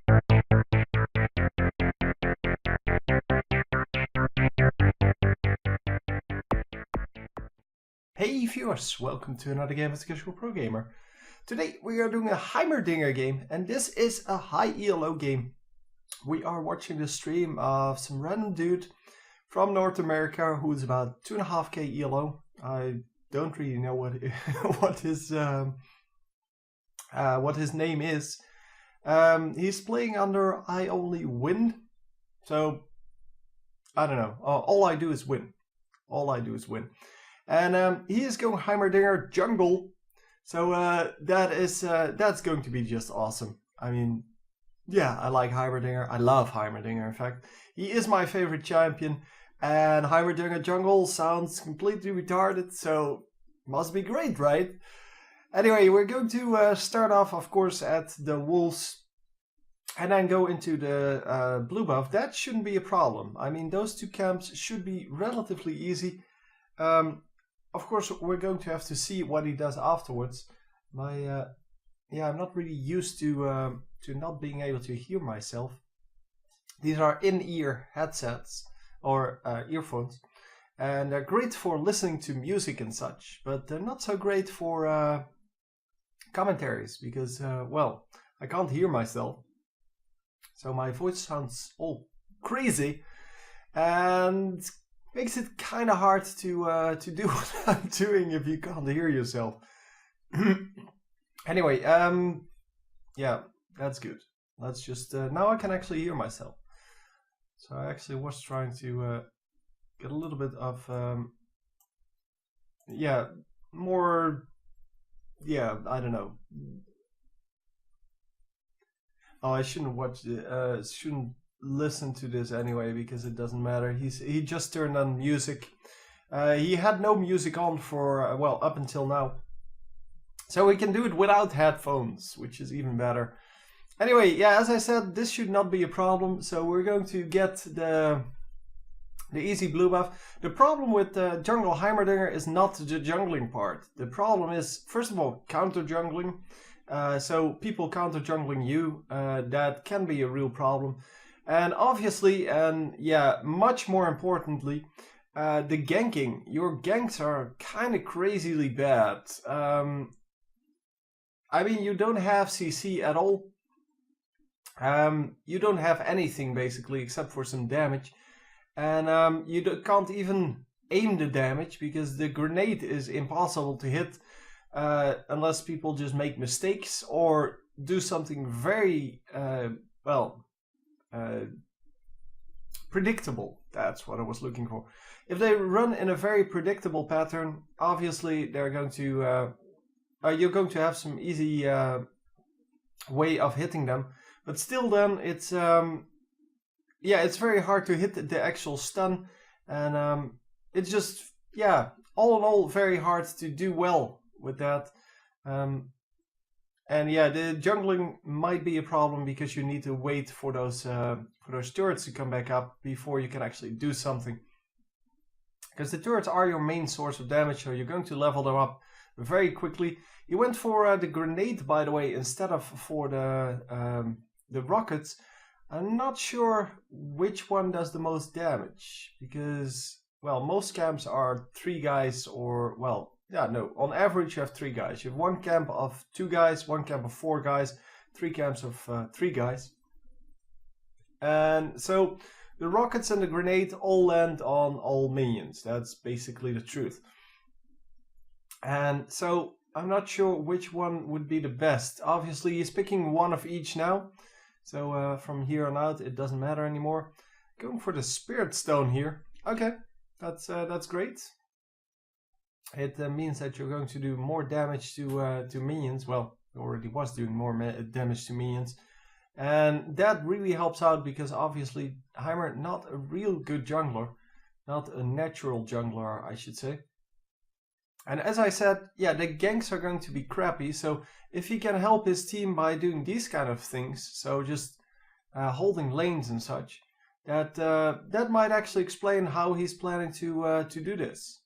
Hey viewers, welcome to another game as Casual Pro Gamer. Today we are doing a Heimerdinger game, and this is a high ELO game. We are watching the stream of some random dude from North America who is about 2.5k ELO. I don't really know what what his name is. He's playing under I only win, so I don't know. All I do is win. All I do is win. And he is going Heimerdinger jungle, so that's going to be just awesome. I mean, yeah, I like Heimerdinger. I love Heimerdinger. In fact, he is my favorite champion, and Heimerdinger jungle sounds completely retarded, so must be great, right? Anyway, we're going to start off, of course, at the wolves, and then go into the blue buff. That shouldn't be a problem. I mean, those two camps should be relatively easy. Of course, we're going to have to see what he does afterwards. Yeah, I'm not really used to not being able to hear myself. These are in-ear headsets or earphones, and they're great for listening to music and such, but they're not so great for commentaries because, well, I can't hear myself, so my voice sounds all crazy, and makes it kind of hard to do what I'm doing if you can't hear yourself. Anyway, yeah, that's good. Let's just now I can actually hear myself. So I actually was trying to get a little bit of yeah, more, yeah, I don't know. Oh, I shouldn't watch shouldn't listen to this anyway because it doesn't matter. He just turned on music. He had no music on for well, up until now, so we can do it without headphones, which is even better. Anyway, yeah, as I said, this should not be a problem, so we're going to get the easy blue buff. The problem with jungle Heimerdinger is not the jungling part. The problem is, first of all, counter jungling. So people counter jungling you, that can be a real problem. And obviously, and yeah, much more importantly, the ganking. Your ganks are kind of crazily bad. I mean, you don't have CC at all. You don't have anything basically except for some damage. And you can't even aim the damage because the grenade is impossible to hit unless people just make mistakes or do something very, well, predictable. That's what I was looking for. If they run in a very predictable pattern, obviously they're going to you're going to have some easy way of hitting them, but still then it's yeah, it's very hard to hit the actual stun, and it's just, yeah, all in all very hard to do well with that. And yeah, the jungling might be a problem because you need to wait for those turrets to come back up before you can actually do something. Because the turrets are your main source of damage, so you're going to level them up very quickly. He went for the grenade, by the way, instead of for the rockets. I'm not sure which one does the most damage because, well, most camps are 3 guys or, well, yeah, no, on average you have 3 guys. You have 1 camp of 2 guys, 1 camp of 4 guys, 3 camps of 3 guys. And so the rockets and the grenade all land on all minions. That's basically the truth. And so I'm not sure which one would be the best. Obviously he's picking one of each now. So from here on out it doesn't matter anymore. Going for the Spirit Stone here. Okay, that's great. It means that you're going to do more damage to minions. Well, it already was doing more damage to minions. And that really helps out because obviously Heimer, not a real good jungler. Not a natural jungler, I should say. And as I said, yeah, the ganks are going to be crappy. So if he can help his team by doing these kind of things, so just holding lanes and such, that might actually explain how he's planning to do this.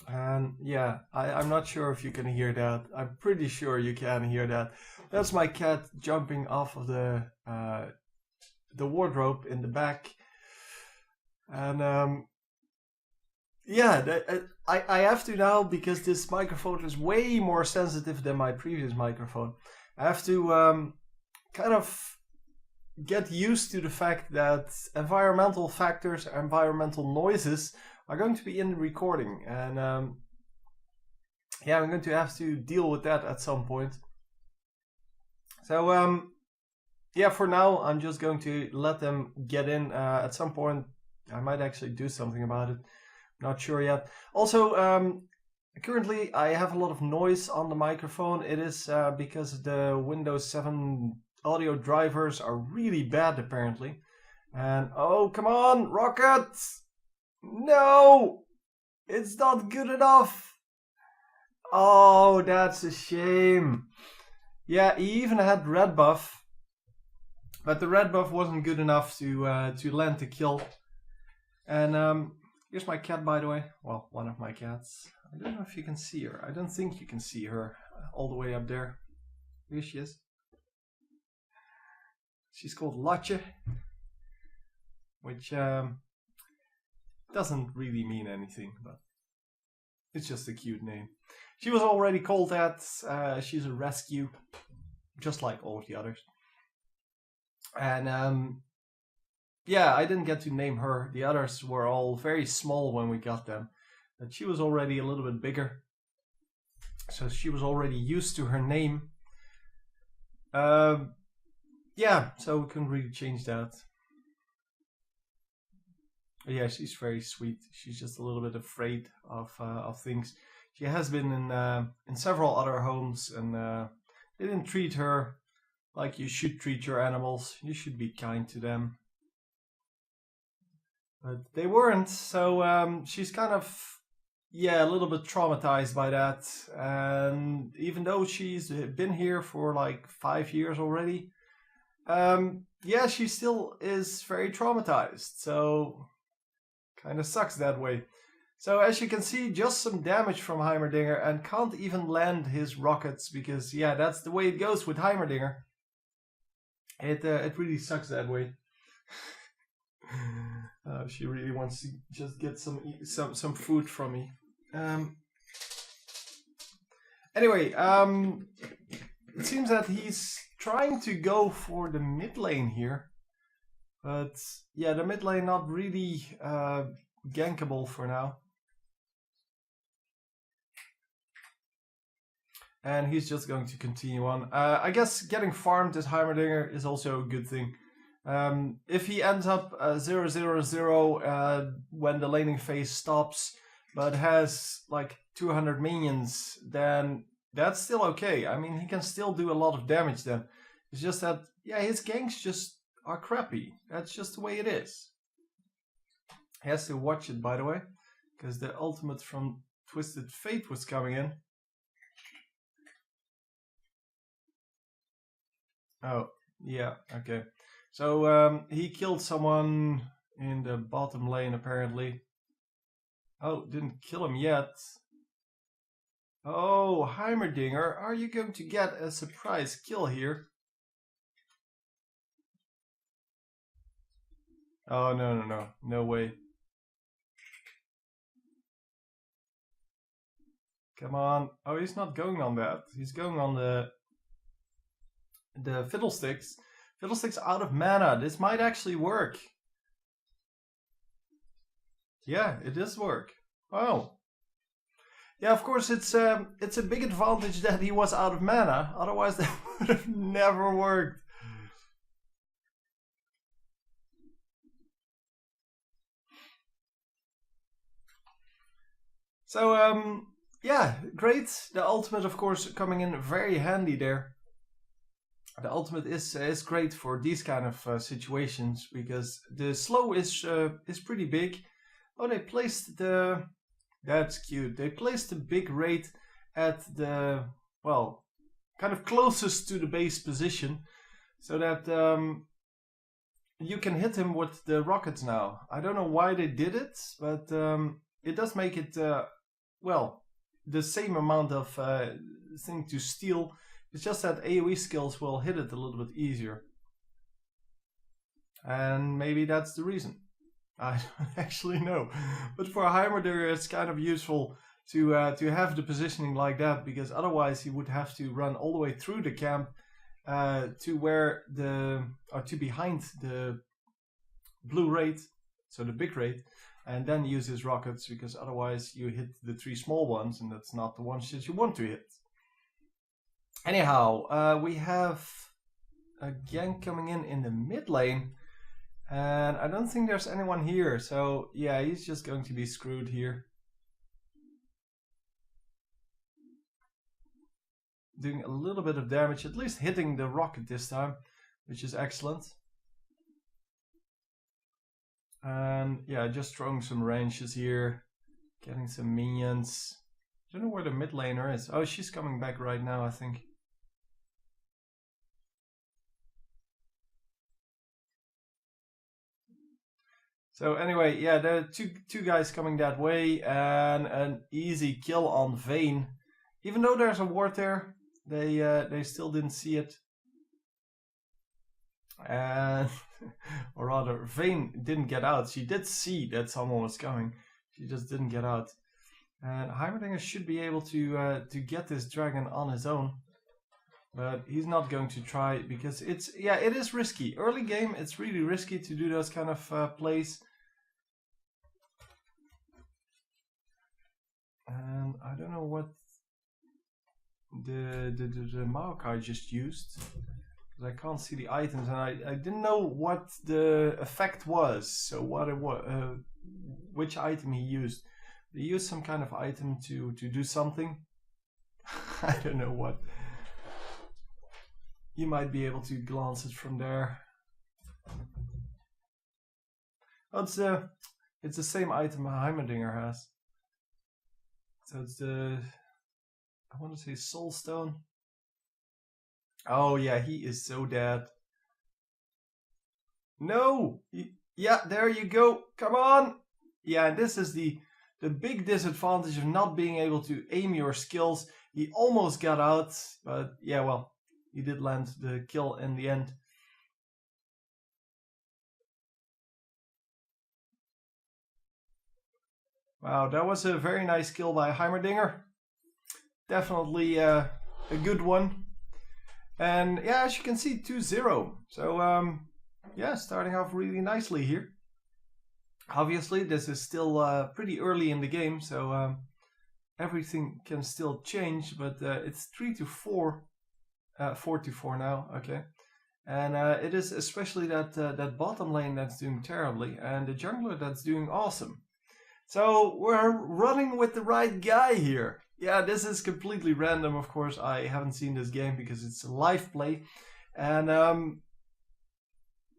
And yeah, I'm not sure if you can hear that. I'm pretty sure you can hear that. That's my cat jumping off of the wardrobe in the back. And yeah, I have to now, because this microphone is way more sensitive than my previous microphone. I have to kind of get used to the fact that environmental factors, environmental noises are going to be in the recording. And yeah, I'm going to have to deal with that at some point. So yeah, for now, I'm just going to let them get in. At some point, I might actually do something about it. Not sure yet. Also, currently I have a lot of noise on the microphone. It is because the Windows 7 audio drivers are really bad, apparently. And oh, come on, Rocket! No! It's not good enough! Oh, that's a shame. Yeah, he even had red buff, but the red buff wasn't good enough to land the kill. And here's my cat, by the way. Well, one of my cats. I don't know if you can see her. I don't think you can see her all the way up there. Here she is. She's called Lotje, which doesn't really mean anything, but it's just a cute name. She was already called that. She's a rescue, just like all of the others. And yeah, I didn't get to name her. The others were all very small when we got them. But she was already a little bit bigger. So she was already used to her name. Yeah, so we couldn't really change that. But yeah, she's very sweet. She's just a little bit afraid of things. She has been in several other homes, and they didn't treat her like you should treat your animals. You should be kind to them. But they weren't, so she's kind of, yeah, a little bit traumatized by that. And even though she's been here for like 5 years already, yeah, she still is very traumatized. So kind of sucks that way. So as you can see, just some damage from Heimerdinger, and can't even land his rockets because, yeah, that's the way it goes with Heimerdinger. It really sucks that way. She really wants to just get some food from me. Anyway, it seems that he's trying to go for the mid lane here, but yeah, the mid lane not really gankable for now. And he's just going to continue on. I guess getting farmed as Heimerdinger is also a good thing. If he ends up 0-0-0 when the laning phase stops, but has like 200 minions, then that's still okay. I mean, he can still do a lot of damage then. It's just that, yeah, his ganks just are crappy. That's just the way it is. He has to watch it, by the way, because the ultimate from Twisted Fate was coming in. Oh, yeah, okay. So he killed someone in the bottom lane, apparently. Oh, didn't kill him yet. Oh, Heimerdinger, are you going to get a surprise kill here? Oh, no. No way. Come on. Oh, he's not going on that. He's going on the Fiddlesticks. Fiddlesticks out of mana. This might actually work. Yeah, it does work. Oh. Yeah, of course, it's a big advantage that he was out of mana. Otherwise, that would have never worked. So, yeah, great. The ultimate, of course, coming in very handy there. The ultimate is great for these kind of situations because the slow is pretty big. Oh, they placed the... That's cute. They placed the big raid at the, well, kind of closest to the base position, so that you can hit him with the rockets now. I don't know why they did it, but it does make it well, the same amount of thing to steal. It's just that AoE skills will hit it a little bit easier. And maybe that's the reason. I don't actually know. But for Heimerdinger, it's kind of useful to have the positioning like that, because otherwise he would have to run all the way through the camp to where to behind the blue raid, so the big raid, and then use his rockets, because otherwise you hit the 3 small ones, and that's not the ones that you want to hit. Anyhow, we have a gank coming in the mid lane, and I don't think there's anyone here, so yeah, he's just going to be screwed here. Doing a little bit of damage, at least hitting the rocket this time, which is excellent. And yeah, just throwing some ranges here, getting some minions. I don't know where the mid laner is. Oh, she's coming back right now, I think. So anyway, yeah, there are two guys coming that way, and an easy kill on Vayne. Even though there's a ward there, they still didn't see it. And or rather, Vayne didn't get out. She did see that someone was coming. She just didn't get out. And Heimerdinger should be able to get this dragon on his own. But he's not going to try, because it is risky. Early game, it's really risky to do those kind of plays. And I don't know what the Maokai just used, because I can't see the items, and I didn't know what the effect was. So what it was, which item he used. He used some kind of item to do something. I don't know what. You might be able to glance it from there. Oh, it's the same item Heimerdinger has. So it's the, I want to say Soul Stone. Oh yeah, he is so dead. No! Yeah, there you go. Come on! Yeah, and this is the big disadvantage of not being able to aim your skills. He almost got out, but yeah, well, he did land the kill in the end. Wow, that was a very nice kill by Heimerdinger. Definitely a good one. And yeah, as you can see, 2-0. So yeah, starting off really nicely here. Obviously, this is still pretty early in the game, so everything can still change. But it's 3-4, 4-4 now. Okay, and it is especially that bottom lane that's doing terribly, and the jungler that's doing awesome. So we're running with the right guy here. Yeah, this is completely random, of course. I haven't seen this game because it's a live play. And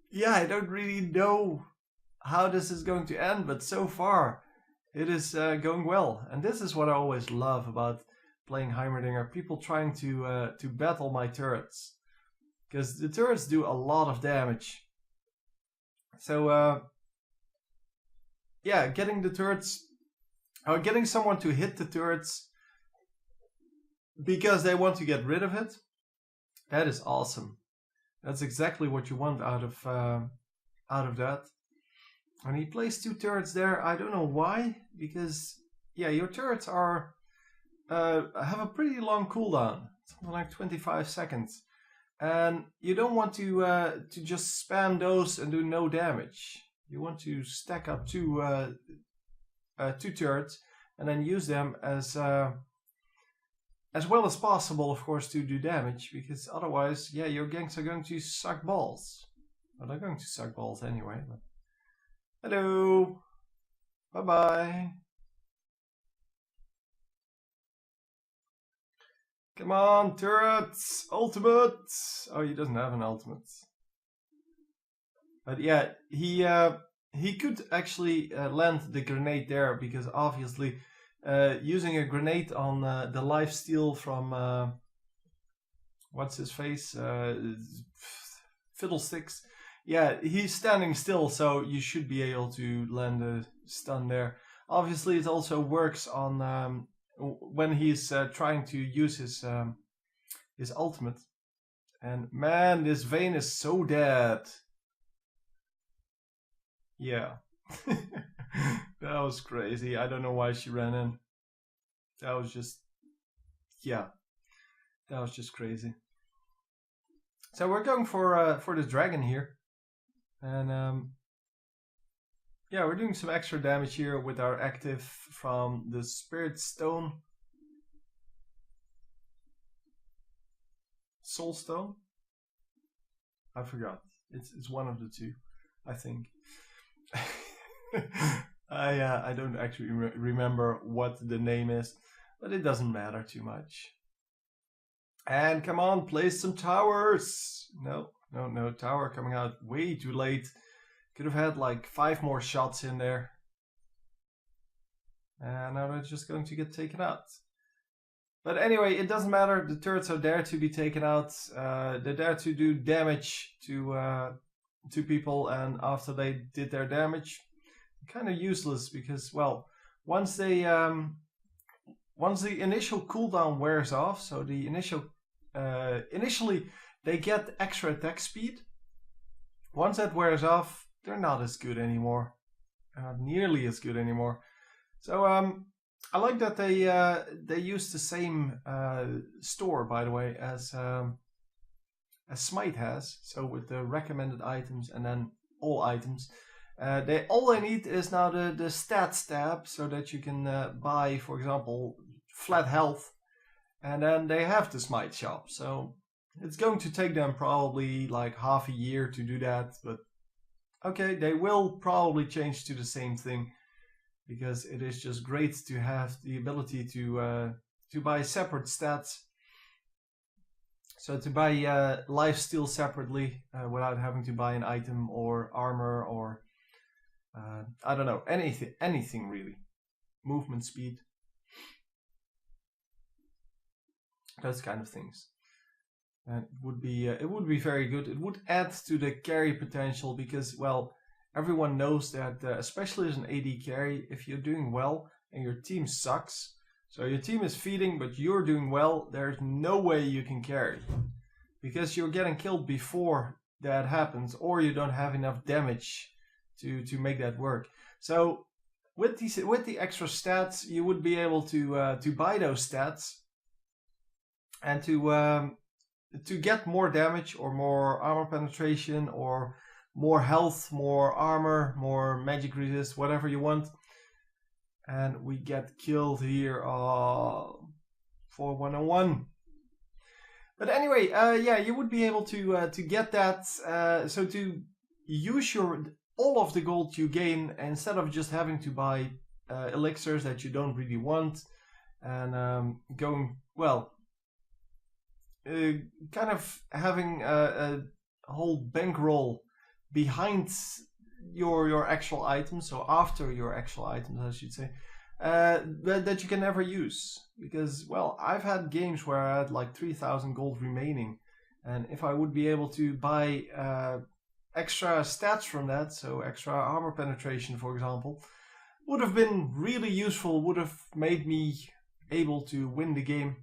yeah, I don't really know how this is going to end, but so far it is going well. And this is what I always love about playing Heimerdinger. People trying to battle my turrets, because the turrets do a lot of damage. So yeah, getting the turrets, or getting someone to hit the turrets because they want to get rid of it, that is awesome. That's exactly what you want out of that. And he placed 2 turrets there. I don't know why, because yeah, your turrets are have a pretty long cooldown, something like 25 seconds, and you don't want to just spam those and do no damage. You want to stack up 2 turrets and then use them as well as possible, of course, to do damage, because otherwise, yeah, your ganks are going to suck balls. Well, they're going to suck balls anyway. But hello, bye bye. Come on, turrets, ultimate. Oh, he doesn't have an ultimate. But yeah, he could actually land the grenade there, because obviously using a grenade on the lifesteal from what's his face, Fiddlesticks. Yeah, he's standing still, so you should be able to land a stun there. obviously it also works on when he's trying to use his ultimate. And man, this Vayne is so dead. Yeah. That was crazy. I don't know why she ran in. That was just, yeah, that was just crazy. So we're going for the dragon here, and yeah, we're doing some extra damage here with our active from the Spirit Stone, Soul Stone. I forgot. It's one of the two, I think. I don't actually remember what the name is, but it doesn't matter too much. And come on, place some towers. No, tower coming out way too late. Could have had like 5 more shots in there. And now they're just going to get taken out. But anyway, it doesn't matter. The turrets are there to be taken out. They're there to do damage to people, and after they did their damage, kind of useless because, well, once the initial cooldown wears off, so the initially they get extra attack speed. Once that wears off, they're not as good anymore, not nearly as good anymore. So I like that they use the same store, by the way, as Smite has. So with the recommended items and then all items. All they need is now the stats tab, so that you can buy, for example, flat health, and then they have the Smite shop. So it's going to take them probably like half a year to do that, but okay, they will probably change to the same thing, because it is just great to have the ability to buy separate stats. So to buy lifesteal separately without having to buy an item or armor or I don't know, anything really. Movement speed. Those kind of things. And it would be very good. It would add to the carry potential because, well, everyone knows that, especially as an AD carry, if you're doing well and your team sucks, so your team is feeding but you're doing well, there's no way you can carry. Because you're getting killed before that happens, or you don't have enough damage to make that work. So with the extra stats, you would be able to buy those stats and to get more damage or more armor penetration or more health, more armor, more magic resist, whatever you want. And we get killed here for 101. But anyway, yeah, you would be able to get that. So to use all of the gold you gain, instead of just having to buy elixirs that you don't really want, and going, well, kind of having a whole bankroll behind your actual items, so after your actual items, I should say, that you can never use. Because, well, I've had games where I had like 3,000 gold remaining, and if I would be able to buy extra stats from that, so extra armor penetration, for example, would have been really useful, would have made me able to win the game,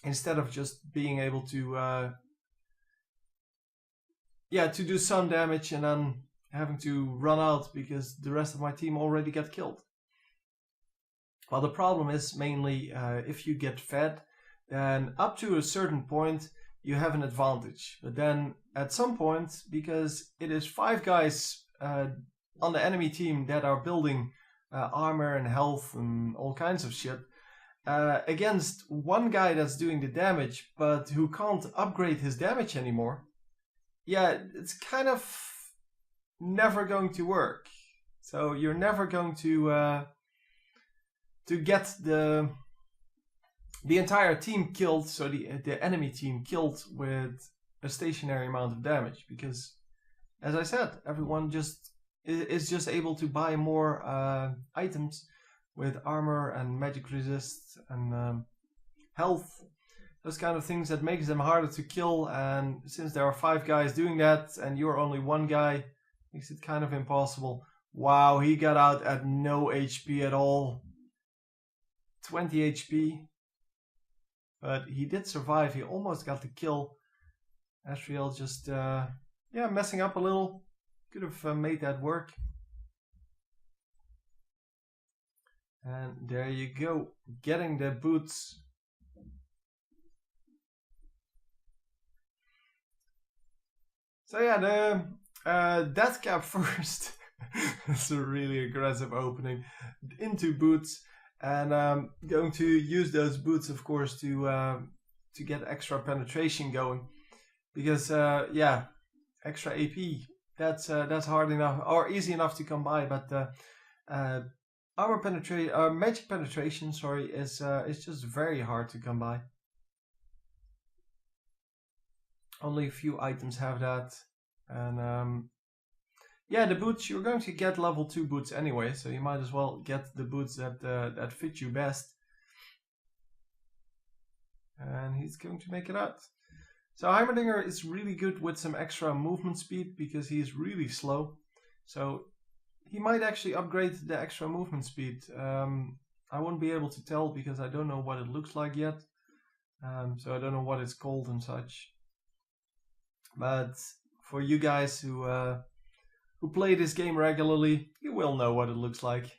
instead of just being able to to do some damage and then having to run out because the rest of my team already got killed. Well, the problem is mainly if you get fed, then up to a certain point you have an advantage. But then at some point, because it is 5 guys on the enemy team that are building armor and health and all kinds of shit, against one guy that's doing the damage but who can't upgrade his damage anymore, yeah, it's kind of never going to work. So you're never going to get the entire team killed, so the enemy team killed with a stationary amount of damage, because, as I said, everyone is just able to buy more items with armor and magic resist and health, those kind of things that makes them harder to kill. And since there are 5 guys doing that and you're only 1 guy, makes it kind of impossible. Wow, he got out at no HP at all. 20 HP. But he did survive. He almost got the kill. Asriel just, yeah, messing up a little. Could have made that work. And there you go. Getting the boots. So yeah, the death cap first. It's a really aggressive opening into boots, and going to use those boots, of course, to get extra penetration going, because yeah, extra AP. That's hard enough or easy enough to come by, but armor penetration, magic penetration, sorry, is just very hard to come by. Only a few items have that, and yeah, the boots, you're going to get level 2 boots anyway, so you might as well get the boots that fit you best. And he's going to make it out. So Heimerdinger is really good with some extra movement speed because he's really slow. So he might actually upgrade the extra movement speed. I won't be able to tell because I don't know what it looks like yet. So I don't know what it's called and such. But for you guys who play this game regularly, you will know what it looks like.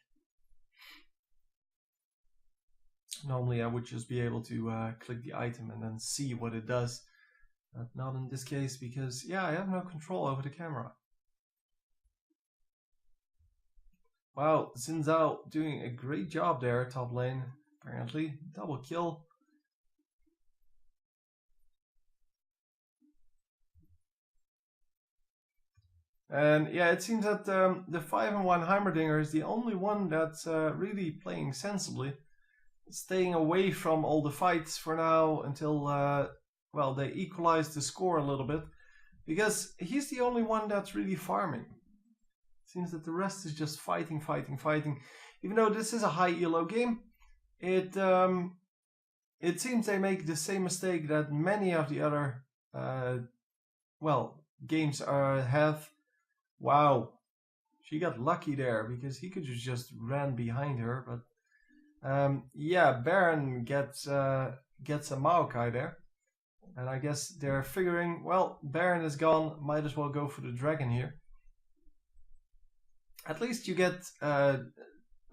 Normally I would just be able to click the item and then see what it does. But not in this case because, yeah, I have no control over the camera. Wow, Xin Zhao doing a great job there, top lane, apparently. Double kill. And yeah, it seems that the 5-1 Heimerdinger is the only one that's really playing sensibly. Staying away from all the fights for now until, well, they equalize the score a little bit. Because he's the only one that's really farming. Seems that the rest is just fighting. Even though this is a high ELO game, it seems they make the same mistake that many of the other, well, games have. Wow, she got lucky there because he could just ran behind her. But yeah, Baron gets a Maokai there, and I guess they're figuring, well, Baron is gone, might as well go for the dragon here. At least you get an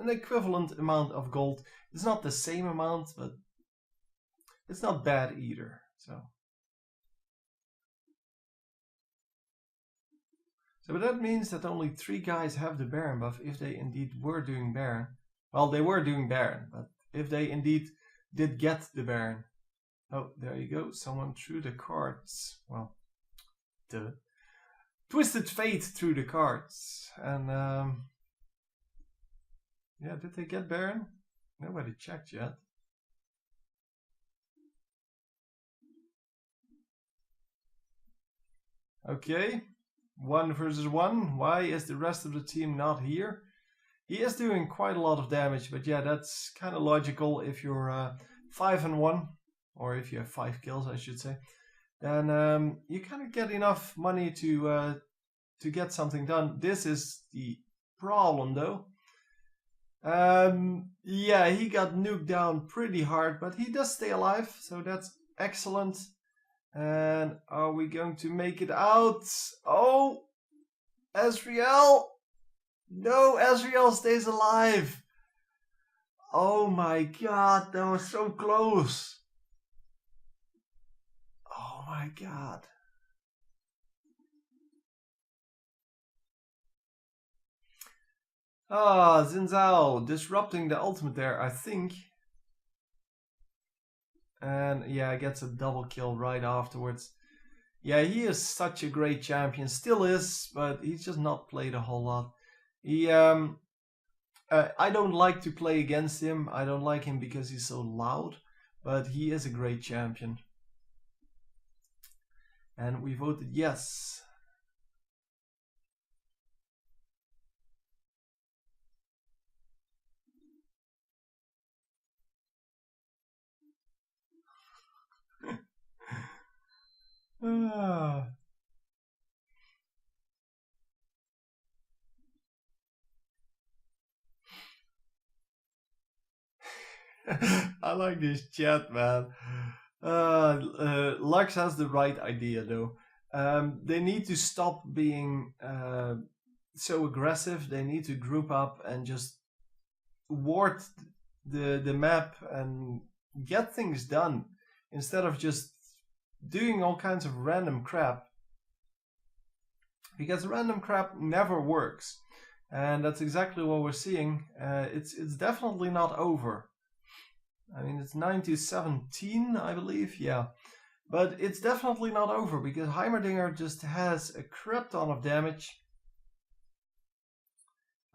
equivalent amount of gold. It's not the same amount, but it's not bad either. So but that means that only 3 guys have the Baron buff if they indeed were doing Baron. Well, they were doing Baron, but if they indeed did get the Baron. Oh, there you go. Someone threw the cards. Well, the Twisted Fate threw the cards. And yeah, did they get Baron? Nobody checked yet. Okay, 1 versus 1. Why is the rest of the team not here? He is doing quite a lot of damage, but yeah, that's kind of logical if you're 5-1, or if you have 5 kills, I should say. Then you kind of get enough money to get something done. This is the problem, though. Yeah, he got nuked down pretty hard, but he does stay alive, so that's excellent. And are we going to make it out? Oh, Asriel! No, Asriel stays alive! Oh my god, that was so close! Oh my god. Ah, Xin Zhao disrupting the ultimate there, I think. And yeah, gets a double kill right afterwards. Yeah, he is such a great champion. Still is, but he's just not played a whole lot. He I don't like to play against him. I don't like him because he's so loud, but he is a great champion. And we voted yes. Ah. I like this chat, man. Lux has the right idea, though. They need to stop being so aggressive. They need to group up and just ward the map and get things done instead of just doing all kinds of random crap. Because random crap never works. And that's exactly what we're seeing. It's definitely not over. I mean, it's 9-17, I believe, yeah. But it's definitely not over, because Heimerdinger just has a crap ton of damage.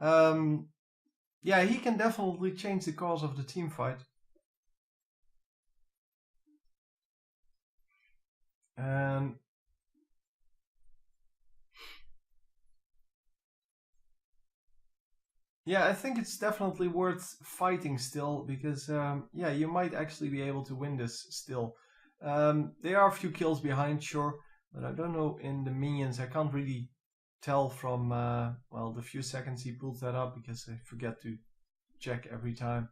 Yeah, he can definitely change the course of the team fight. And yeah, I think it's definitely worth fighting still, because yeah, you might actually be able to win this still. They are a few kills behind, sure, but I don't know in the minions. I can't really tell from well, the few seconds he pulls that up, because I forget to check every time.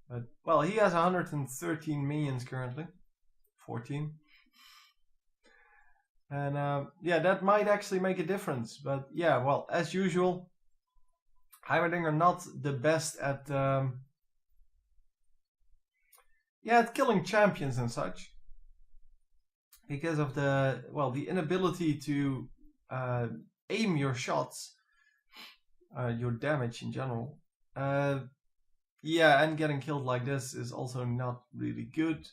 But well, he has 113 minions currently, 14. And yeah, that might actually make a difference. But yeah, well, as usual, Heimerdinger not the best at yeah, at killing champions and such, because of the, well, the inability to aim your shots, your damage in general. Yeah, and getting killed like this is also not really good.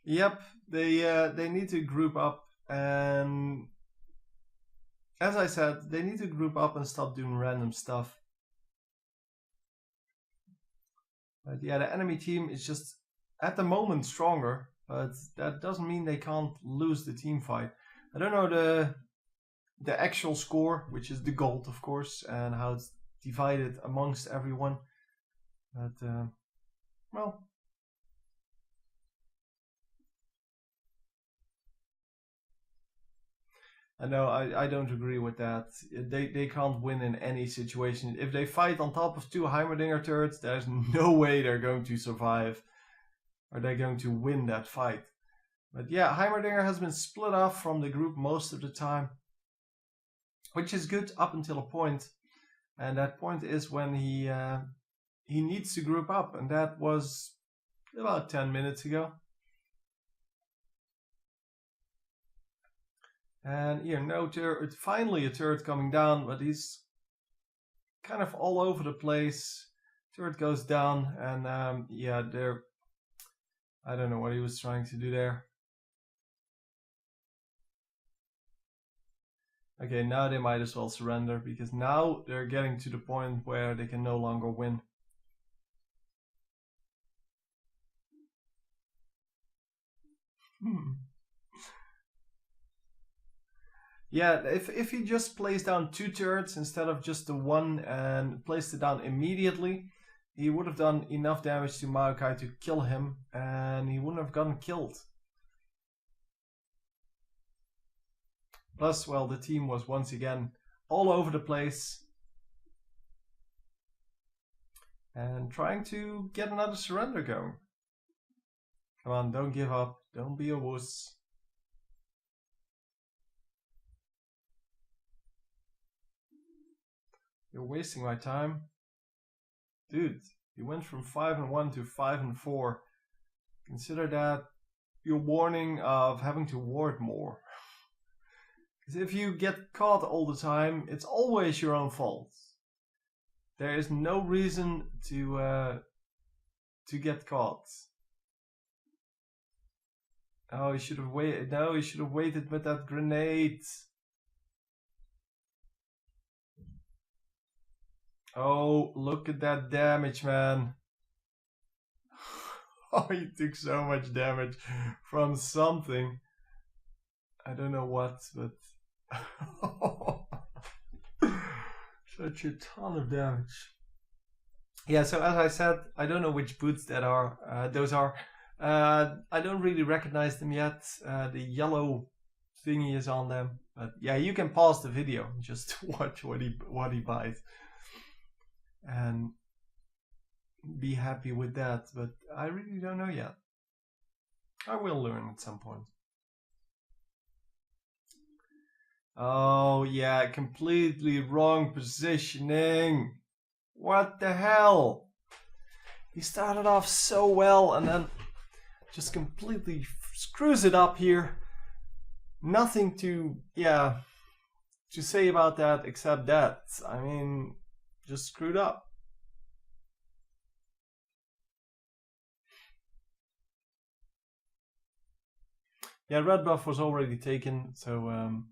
Yep, they need to group up, and as I said, they need to group up and stop doing random stuff. But yeah, the enemy team is just at the moment stronger, but that doesn't mean they can't lose the team fight. I don't know the actual score, which is the gold, of course, and how it's divided amongst everyone. But well, I know I don't agree with that. They can't win in any situation. If they fight on top of two Heimerdinger turrets, there's no way they're going to survive, or they're going to win that fight. But yeah, Heimerdinger has been split off from the group most of the time, which is good up until a point, and that point is when he needs to group up, and that was about 10 minutes ago. And here, no turret, finally a turret coming down, but he's kind of all over the place. Turret goes down, and yeah, there, I don't know what he was trying to do there. Okay, now they might as well surrender, because now they're getting to the point where they can no longer win. Yeah, if he just plays down two turrets instead of just the one and placed it down immediately, he would have done enough damage to Maokai to kill him, and he wouldn't have gotten killed. Plus, well, the team was once again all over the place and trying to get another surrender going. Come on, don't give up. Don't be a wuss. You're wasting my time. Dude, you went from 5-1 to 5-4. Consider that your warning of having to ward more. Because if you get caught all the time, it's always your own fault. There is no reason to get caught. Oh, you should have waited. No, you should have waited with that grenade. Oh, look at that damage, man. Oh, he took so much damage from something. I don't know what, but such a ton of damage. Yeah, so as I said, I don't know which boots that are. Those are. I don't really recognize them yet. The yellow thingy is on them, but yeah, you can pause the video and just watch what he buys and be happy with that. But I really don't know yet. I will learn at some point. Oh yeah, completely wrong positioning. What the hell? He started off so well and then just completely screws it up here. Nothing to say about that except that. I mean, just screwed up. Yeah, red buff was already taken, so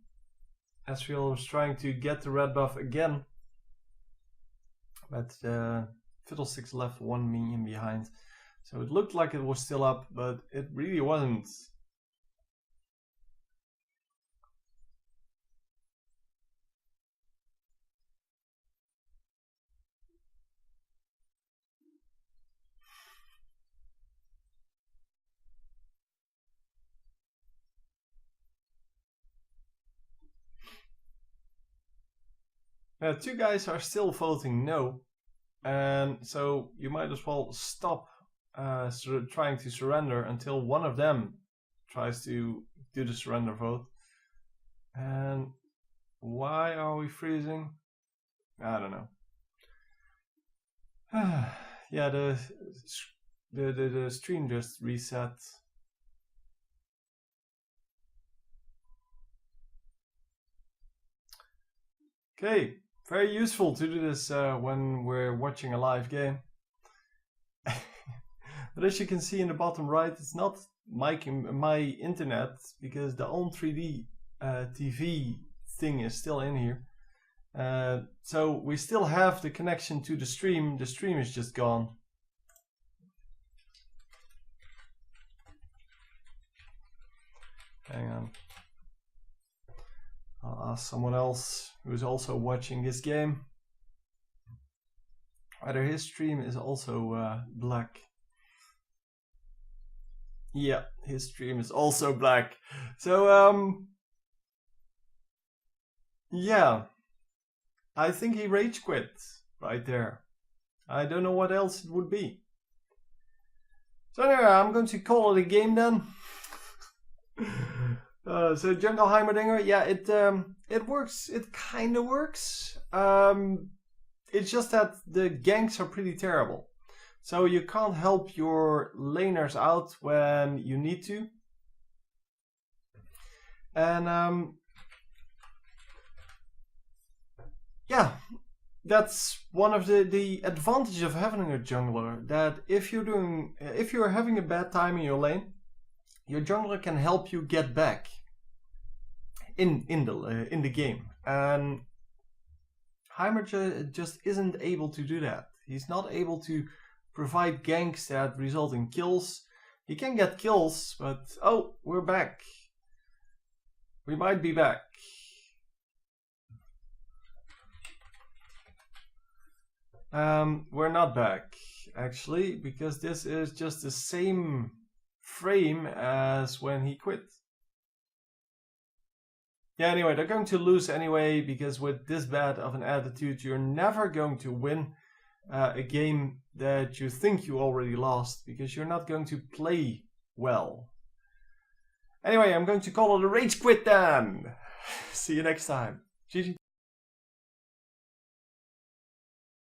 Asriel was trying to get the red buff again, but Fiddlesticks left 1 minion behind, so it looked like it was still up, but it really wasn't. Two guys are still voting no, and so you might as well stop trying to surrender until one of them tries to do the surrender vote. And why are we freezing? I don't know. Yeah, the stream just reset. Okay, very useful to do this when we're watching a live game. But as you can see in the bottom right, it's not my internet, because the On3D TV thing is still in here. So we still have the connection to the stream. The stream is just gone. Hang on. I'll ask someone else who is also watching this game whether his stream is also black. Yeah, his stream is also black. So yeah, I think he rage quit right there. I don't know what else it would be. So anyway, I'm going to call it a game then. So Jungle Heimerdinger, yeah, it works. It kind of works. It's just that the ganks are pretty terrible. So you can't help your laners out when you need to. And yeah, that's one of the advantages of having a jungler, that if you're having a bad time in your lane, your jungler can help you get back in the game. And Heimerdinger just isn't able to do that. He's not able to provide ganks that result in kills. He can get kills, but oh, we're back. We might be back. We're not back, actually, because this is just the same frame as when he quit. Yeah, anyway, they're going to lose anyway, because with this bad of an attitude, you're never going to win a game that you think you already lost, because you're not going to play well. Anyway, I'm going to call it a rage quit then. See you next time. GG.